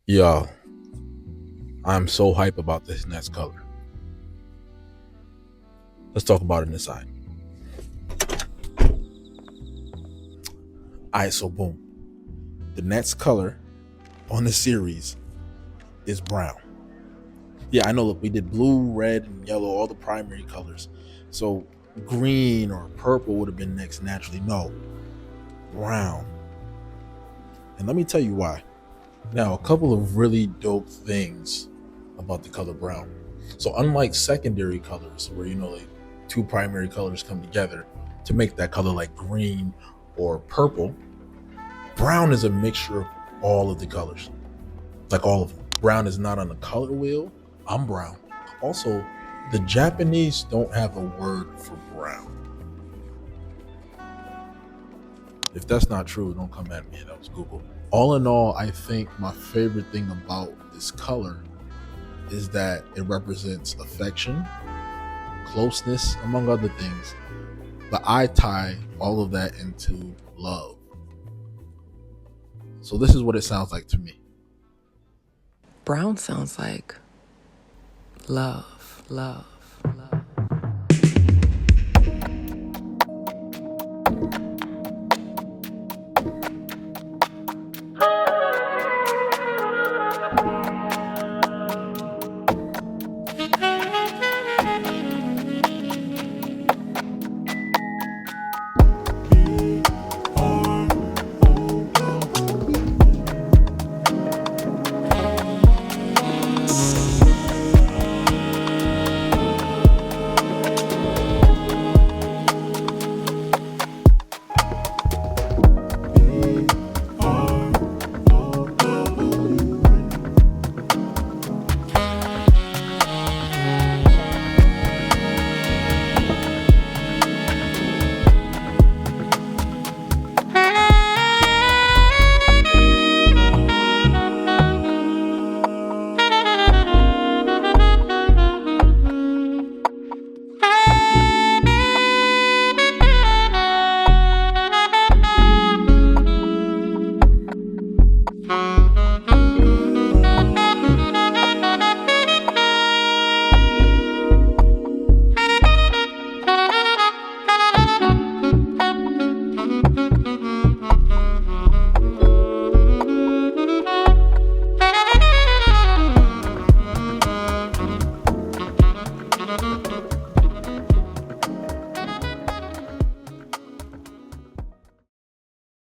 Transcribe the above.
Yo, I'm so hype about this next color. Let's talk about it inside. Alright, so boom. The next color on the series is brown. Yeah, I know, look, we did blue, red, and yellow, all the primary colors. So green or purple would have been next naturally. No, brown. And let me tell you why. Now, a couple of really dope things about the color brown. So unlike secondary colors where like two primary colors come together to make that color like green or purple, brown is a mixture of all of the colors. Like all of them. Brown is not on the color wheel. I'm brown. Also, the Japanese don't have a word for brown. If that's not true, don't come at me. That was Google. All in all, I think my favorite thing about this color is that it represents affection, closeness, among other things. But I tie all of that into love. So this is what it sounds like to me. Brown sounds like love, love.